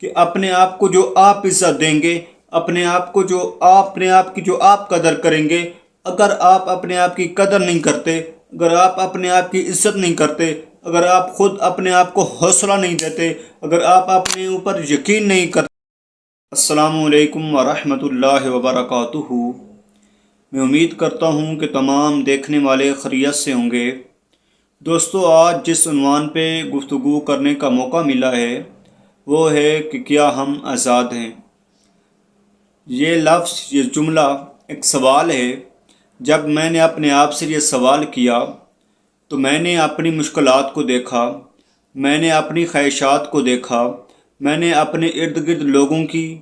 کہ اپنے آپ کو جو آپ عزت دیں گے، اپنے آپ کو جو اپنے آپ کی جو آپ قدر کریں گے، اگر آپ اپنے آپ کی قدر نہیں کرتے، اگر آپ اپنے آپ کی عزت نہیں کرتے، اگر آپ خود اپنے آپ کو حوصلہ نہیں دیتے، اگر آپ اپنے اوپر یقین نہیں کرتے۔ السلام علیکم ورحمۃ اللہ وبرکاتہ۔ میں امید کرتا ہوں کہ تمام دیکھنے والے خیریت سے ہوں گے۔ دوستو، آج جس عنوان پہ گفتگو کرنے کا موقع ملا ہے وہ ہے کہ کیا ہم آزاد ہیں۔ یہ لفظ، یہ جملہ ایک سوال ہے۔ جب میں نے اپنے آپ سے یہ سوال کیا تو میں نے اپنی مشکلات کو دیکھا، میں نے اپنی خواہشات کو دیکھا، میں نے اپنے ارد گرد لوگوں کی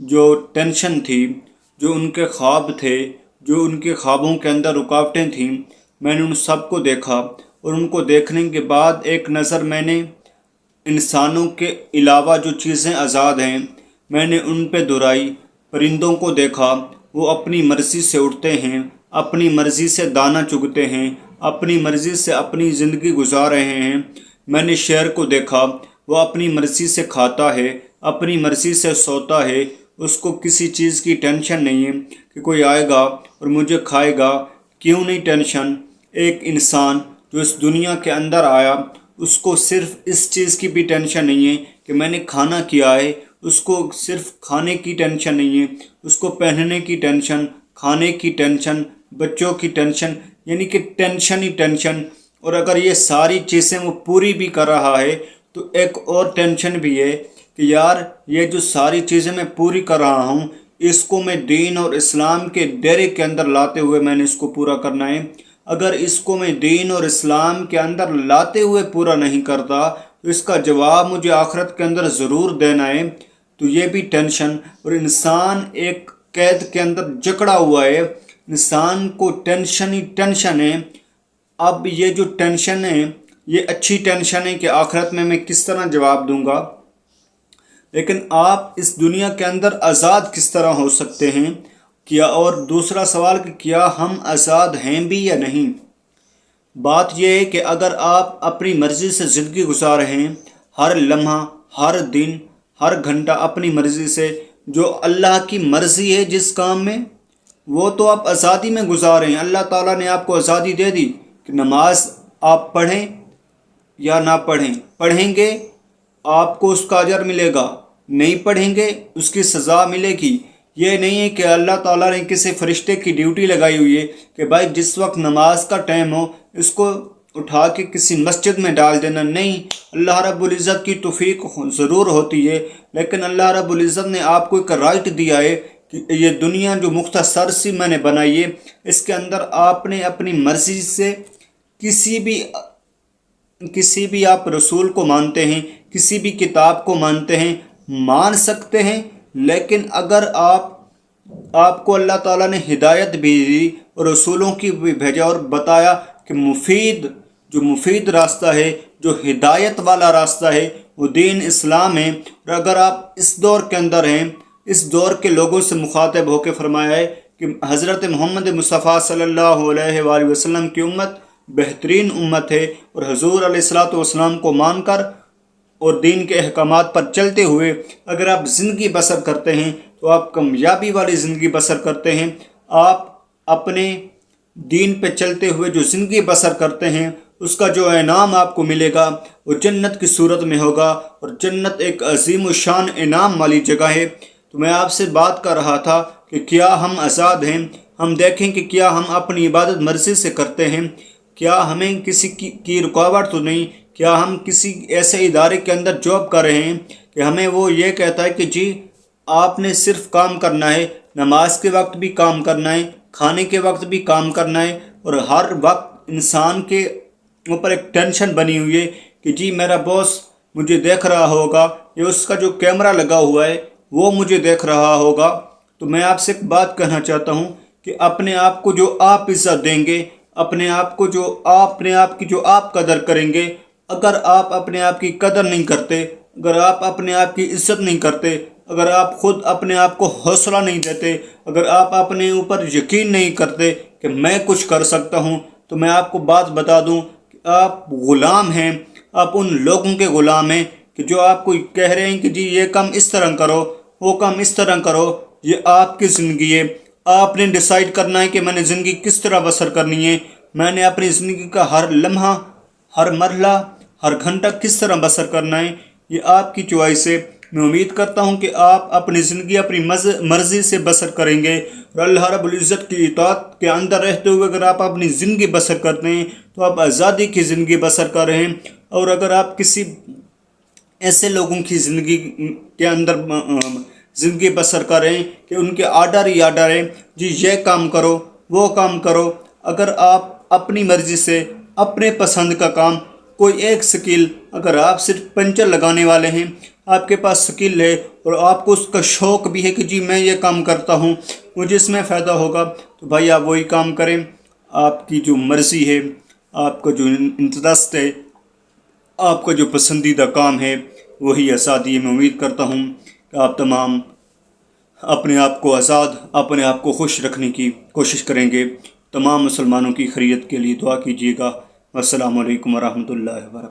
جو ٹینشن تھی، جو ان کے خواب تھے، جو ان کے خوابوں کے اندر رکاوٹیں تھیں، میں نے ان سب کو دیکھا، اور ان کو دیکھنے کے بعد ایک نظر میں نے انسانوں کے علاوہ جو چیزیں آزاد ہیں میں نے ان پہ دہرائی۔ پرندوں کو دیکھا، وہ اپنی مرضی سے اڑتے ہیں، اپنی مرضی سے دانہ چگتے ہیں، اپنی مرضی سے اپنی زندگی گزار رہے ہیں۔ میں نے شیر کو دیکھا، وہ اپنی مرضی سے کھاتا ہے، اپنی مرضی سے سوتا ہے، اس کو کسی چیز کی ٹینشن نہیں ہے کہ کوئی آئے گا اور مجھے کھائے گا۔ کیوں نہیں ٹینشن؟ ایک انسان جو اس دنیا کے اندر آیا، اس کو صرف اس چیز کی بھی ٹینشن نہیں ہے کہ میں نے کھانا کیا ہے، اس کو صرف کھانے کی ٹینشن نہیں ہے، اس کو پہننے کی ٹینشن، کھانے کی ٹینشن، بچوں کی ٹینشن، یعنی کہ ٹینشن ہی ٹینشن۔ اور اگر یہ ساری چیزیں وہ پوری بھی کر رہا ہے تو ایک اور ٹینشن بھی ہے کہ یار یہ جو ساری چیزیں میں پوری کر رہا ہوں، اس کو میں دین اور اسلام کے دائرے کے اندر لاتے ہوئے میں نے اس کو پورا کرنا ہے۔ اگر اس کو میں دین اور اسلام کے اندر لاتے ہوئے پورا نہیں کرتا تو اس کا جواب مجھے آخرت کے اندر ضرور دینا ہے۔ تو یہ بھی ٹینشن، اور انسان ایک قید کے اندر جکڑا ہوا ہے، انسان کو ٹینشن ہی ٹینشن ہے۔ اب یہ جو ٹینشن ہے یہ اچھی ٹینشن ہے کہ آخرت میں کس طرح جواب دوں گا، لیکن آپ اس دنیا کے اندر آزاد کس طرح ہو سکتے ہیں؟ کیا، اور دوسرا سوال کہ کیا ہم آزاد ہیں بھی یا نہیں؟ بات یہ ہے کہ اگر آپ اپنی مرضی سے زندگی گزار رہے ہیں، ہر لمحہ، ہر دن، ہر گھنٹہ اپنی مرضی سے، جو اللہ کی مرضی ہے جس کام میں، وہ تو آپ آزادی میں گزار رہے ہیں۔ اللہ تعالیٰ نے آپ کو آزادی دے دی کہ نماز آپ پڑھیں یا نہ پڑھیں، پڑھیں گے آپ کو اس کا اجر ملے گا، نہیں پڑھیں گے اس کی سزا ملے گی۔ یہ نہیں ہے کہ اللہ تعالیٰ نے کسی فرشتے کی ڈیوٹی لگائی ہوئی ہے کہ بھائی جس وقت نماز کا ٹائم ہو اس کو اٹھا کے کسی مسجد میں ڈال دینا۔ نہیں، اللہ رب العزت کی توفیق ضرور ہوتی ہے، لیکن اللہ رب العزت نے آپ کو ایک رائٹ دیا ہے کہ یہ دنیا جو مختصر سی میں نے بنائی ہے، اس کے اندر آپ نے اپنی مرضی سے کسی بھی آپ رسول کو مانتے ہیں، کسی بھی کتاب کو مانتے ہیں، مان سکتے ہیں، لیکن اگر آپ کو اللہ تعالیٰ نے ہدایت بھی دی اور رسولوں کی بھی بھیجا اور بتایا کہ مفید راستہ ہے، جو ہدایت والا راستہ ہے وہ دین اسلام ہے، اور اگر آپ اس دور کے اندر ہیں، اس دور کے لوگوں سے مخاطب ہو کے فرمایا ہے کہ حضرت محمد مصطفیٰ صلی اللہ علیہ وآلہ وسلم کی امت بہترین امت ہے، اور حضور علیہ الصلوۃ والسلام کو مان کر اور دین کے احکامات پر چلتے ہوئے اگر آپ زندگی بسر کرتے ہیں تو آپ کامیابی والی زندگی بسر کرتے ہیں۔ آپ اپنے دین پہ چلتے ہوئے جو زندگی بسر کرتے ہیں اس کا جو انعام آپ کو ملے گا وہ جنت کی صورت میں ہوگا، اور جنت ایک عظیم الشان انعام والی جگہ ہے۔ تو میں آپ سے بات کر رہا تھا کہ کیا ہم آزاد ہیں؟ ہم دیکھیں کہ کیا ہم اپنی عبادت مرضی سے کرتے ہیں؟ کیا ہمیں کسی کی رکاوٹ تو نہیں؟ کیا ہم کسی ایسے ادارے کے اندر جاب کر رہے ہیں کہ ہمیں وہ یہ کہتا ہے کہ جی آپ نے صرف کام کرنا ہے، نماز کے وقت بھی کام کرنا ہے، کھانے کے وقت بھی کام کرنا ہے، اور ہر وقت انسان کے اوپر ایک ٹینشن بنی ہوئی ہے کہ جی میرا باس مجھے دیکھ رہا ہوگا، یا اس کا جو کیمرہ لگا ہوا ہے وہ مجھے دیکھ رہا ہوگا۔ تو میں آپ سے ایک بات کہنا چاہتا ہوں کہ اپنے آپ کو جو آپ عزت دیں گے، اپنے آپ کو جو اپنے آپ کی جو آپ قدر کریں گے، اگر آپ اپنے آپ کی قدر نہیں کرتے، اگر آپ اپنے آپ کی عزت نہیں کرتے، اگر آپ خود اپنے آپ کو حوصلہ نہیں دیتے، اگر آپ اپنے اوپر یقین نہیں کرتے کہ میں کچھ کر سکتا ہوں، تو میں آپ کو بات بتا دوں کہ آپ غلام ہیں، آپ ان لوگوں کے غلام ہیں کہ جو آپ کو کہہ رہے ہیں کہ جی یہ کام اس طرح کرو، وہ کام اس طرح کرو، یہ آپ کی زندگی ہے، آپ نے ڈیسائیڈ کرنا ہے کہ میں نے زندگی کس طرح بسر کرنی ہے، میں نے اپنی زندگی کا ہر لمحہ، ہر مرحلہ، ہر گھنٹہ کس طرح بسر کرنا ہے، یہ آپ کی چوائس ہے۔ میں امید کرتا ہوں کہ آپ اپنی زندگی اپنی مرضی سے بسر کریں گے، اور اللہ رب العزت کی اطاعت کے اندر رہتے ہوئے اگر آپ اپنی زندگی بسر کرتے ہیں تو آپ آزادی کی زندگی بسر کر رہے ہیں۔ اور اگر آپ کسی ایسے لوگوں کی زندگی کے اندر زندگی بسر کر رہے ہیں کہ ان کے آرڈر ہی آرڈر ہیں، جی یہ کام کرو، وہ کام کرو، اگر آپ اپنی مرضی سے اپنے پسند کا کام، کوئی ایک سکل، اگر آپ صرف پنچر لگانے والے ہیں، آپ کے پاس سکل ہے اور آپ کو اس کا شوق بھی ہے کہ جی میں یہ کام کرتا ہوں، مجھے اس میں فائدہ ہوگا، تو بھائی آپ وہی کام کریں۔ آپ کی جو مرضی ہے، آپ کا جو انٹرسٹ ہے، آپ کا جو پسندیدہ کام ہے، وہی آزادی ہے۔ میں امید کرتا ہوں کہ آپ تمام اپنے آپ کو آزاد، اپنے آپ کو خوش رکھنے کی کوشش کریں گے۔ تمام مسلمانوں کی خیریت کے لیے دعا کیجیے گا۔ السلام علیکم ورحمۃ اللہ وبرکاتہ۔